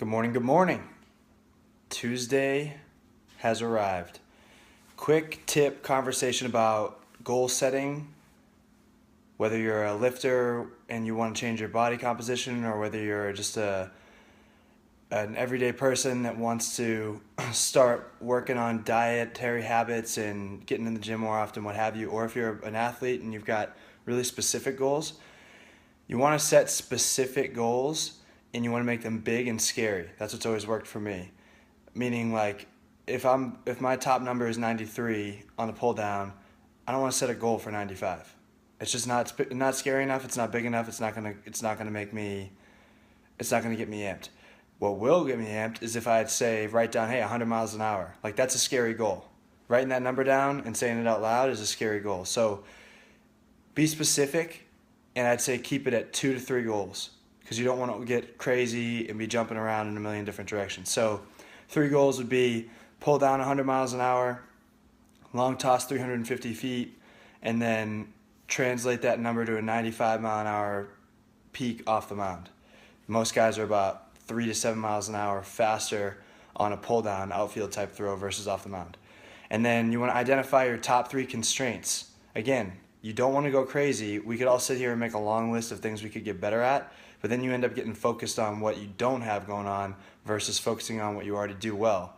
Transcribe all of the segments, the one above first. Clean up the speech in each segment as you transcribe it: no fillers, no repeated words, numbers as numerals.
Good morning, good morning. Tuesday has arrived. Quick tip conversation about goal setting, whether you're a lifter and you want to change your body composition or whether you're just an everyday person that wants to start working on dietary habits and getting in the gym more often, what have you, or if you're an athlete and you've got really specific goals. You want to set specific goals and you want to make them big and scary. That's what's always worked for me. Meaning, like, if my top number is 93 on the pull down, I don't want to set a goal for 95. It's just not scary enough. It's not big enough. It's not gonna get me amped. What will get me amped is if I'd say, write down, hey, 100 miles an hour. Like, that's a scary goal. Writing that number down and saying it out loud is a scary goal. So be specific, and I'd say keep it at 2 to 3 goals, because you don't want to get crazy and be jumping around in a million different directions. So 3 goals would be pull down 100 miles an hour, long toss 350 feet, and then translate that number to a 95 mile an hour peak off the mound. Most guys are about 3 to 7 miles an hour faster on a pull down outfield type throw versus off the mound. And then you want to identify your top 3 constraints. Again, you don't want to go crazy. We could all sit here and make a long list of things we could get better at, but then you end up getting focused on what you don't have going on versus focusing on what you already do well.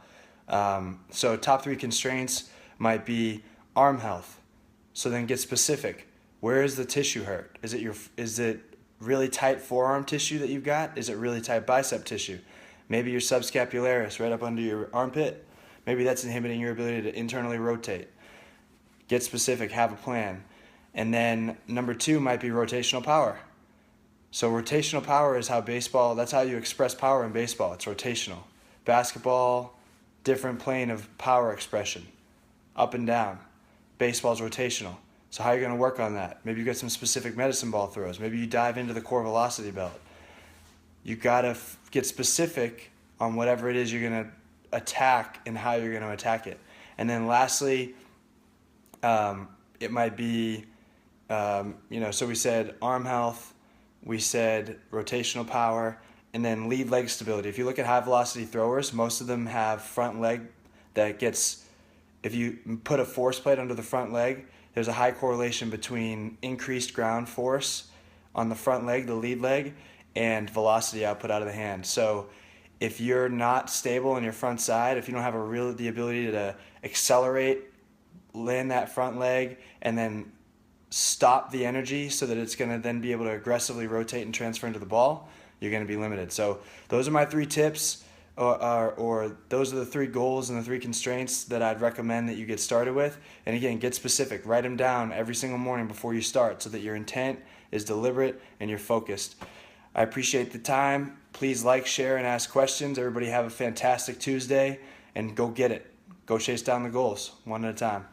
So top 3 constraints might be arm health. So then get specific. Where is the tissue hurt? Is it really tight forearm tissue that you've got? Is it really tight bicep tissue? Maybe your subscapularis right up under your armpit. Maybe that's inhibiting your ability to internally rotate. Get specific, have a plan. And then number 2 might be rotational power. So rotational power is that's how you express power in baseball. It's rotational. Basketball, different plane of power expression, up and down. Baseball's rotational. So how are you going to work on that? Maybe you get some specific medicine ball throws. Maybe you dive into the core velocity belt. You got to get specific on whatever it is you're going to attack and how you're going to attack it. And then lastly, it might be, so we said arm health, we said rotational power, and then lead leg stability. If you look at high velocity throwers, most of them have front leg if you put a force plate under the front leg, there's a high correlation between increased ground force on the front leg, the lead leg, and velocity output out of the hand. So if you're not stable in your front side, if you don't have the ability to accelerate, land that front leg, and then stop the energy so that it's going to then be able to aggressively rotate and transfer into the ball, you're going to be limited. So those are my 3 tips, or those are the 3 goals and the 3 constraints that I'd recommend that you get started with. And again, get specific. Write them down every single morning before you start so that your intent is deliberate and you're focused. I appreciate the time. Please like, share, and ask questions. Everybody have a fantastic Tuesday, and go get it. Go chase down the goals one at a time.